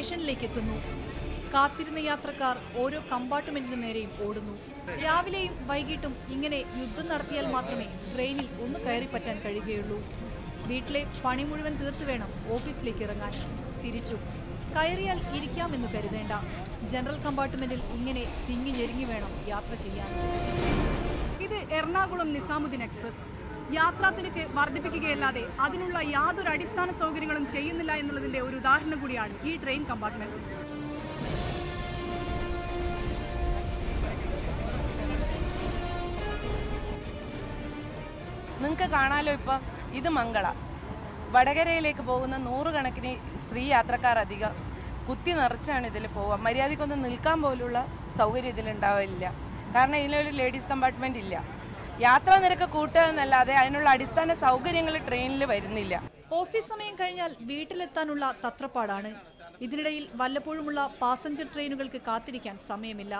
സ്റ്റേഷനിലേക്ക് എത്തുന്നു. കാത്തിരുന്ന യാത്രക്കാർ ഓരോ കമ്പാർട്ട്മെന്റിനു നേരെയും ഓടുന്നു. രാവിലെയും വൈകിട്ടും ഇങ്ങനെ യുദ്ധം നടത്തിയാൽ മാത്രമേ ട്രെയിനിൽ ഒന്ന് കയറിപ്പറ്റാൻ കഴിയുകയുള്ളൂ. വീട്ടിലെ പണി മുഴുവൻ തീർത്തു വേണം ഓഫീസിലേക്ക് ഇറങ്ങാൻ. തിരിച്ചു കയറിയാൽ ഇരിക്കാമെന്ന് കരുതേണ്ട. ജനറൽ കമ്പാർട്ട്മെന്റിൽ ഇങ്ങനെ തിങ്ങി ഞെരുങ്ങി വേണം യാത്ര ചെയ്യാൻ. ഇത് എറണാകുളം നിസാമുദ്ദീൻ എക്സ്പ്രസ്. യാത്രാ തിരക്ക് വർദ്ധിപ്പിക്കുകയല്ലാതെ അതിനുള്ള യാതൊരു അടിസ്ഥാന സൗകര്യങ്ങളും ചെയ്യുന്നില്ല എന്നുള്ളതിന്റെ ഒരു ഉദാഹരണം കൂടിയാണ് ഈ ട്രെയിൻ കമ്പാർട്ട്മെന്റ്. നിങ്ങൾക്ക് കാണാലോ, ഇപ്പം ഇത് മംഗള. വടകരയിലേക്ക് പോകുന്ന 100 കണക്കിന് സ്ത്രീ യാത്രക്കാർ അധികം കുത്തി നിറച്ചാണ് ഇതിൽ പോവുക. മര്യാദയ്ക്കൊന്നും നിൽക്കാൻ പോലുള്ള സൗകര്യം ഇതിലുണ്ടാവില്ല. കാരണം ഇതിലൊരു ലേഡീസ് കമ്പാർട്ട്മെൻറ്റ് ഇല്ല. യാത്രാ നിരക്ക് കൂട്ടുക എന്നല്ലാതെ അതിനുള്ള അടിസ്ഥാന സൗകര്യങ്ങൾ ട്രെയിനിൽ വരുന്നില്ല. ഓഫീസ് സമയം കഴിഞ്ഞാൽ വീട്ടിലെത്താനുള്ള തത്രപ്പാടാണ്. ഇതിനിടയിൽ വല്ലപ്പോഴുമുള്ള പാസഞ്ചർ ട്രെയിനുകൾക്ക് കാത്തിരിക്കാൻ സമയമില്ല.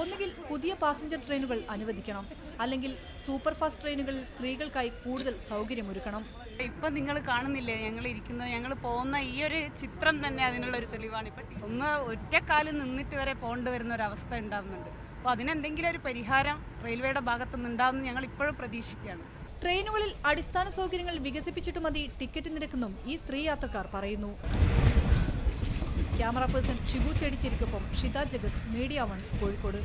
ഒന്നുകിൽ പുതിയ പാസഞ്ചർ ട്രെയിനുകൾ അനുവദിക്കണം, അല്ലെങ്കിൽ സൂപ്പർ ഫാസ്റ്റ് ട്രെയിനുകളിൽ സ്ത്രീകൾക്കായി കൂടുതൽ സൗകര്യമൊരുക്കണം. ഇപ്പം നിങ്ങൾ കാണുന്നില്ലേ ഞങ്ങൾ ഇരിക്കുന്നത്, ഞങ്ങൾ പോകുന്ന ഈ ഒരു ചിത്രം തന്നെ അതിനുള്ളൊരു തെളിവാണ്. ഇപ്പം ഒന്ന് ഒറ്റക്കാലം നിന്നിട്ട് വരെ പോകേണ്ടി വരുന്ന ഒരു അവസ്ഥ ഉണ്ടാകുന്നുണ്ട്. അപ്പോൾ അതിനെന്തെങ്കിലും ഒരു പരിഹാരം റെയിൽവേയുടെ ഭാഗത്തുനിന്ന് ഉണ്ടാകുമെന്ന് ഞങ്ങൾ ഇപ്പോഴും പ്രതീക്ഷിക്കുകയാണ്. ട്രെയിനുകളിൽ അടിസ്ഥാന സൗകര്യങ്ങൾ വികസിപ്പിച്ചിട്ട് മതി ടിക്കറ്റ് നിരക്കെന്നും ഈ സ്ത്രീ യാത്രക്കാർ പറയുന്നു. ക്യാമറ പേഴ്സൺ ഷിബു ചെടിച്ചേരിക്കൊപ്പം ഷിത ജഗത്, മീഡിയ 1, കോഴിക്കോട്.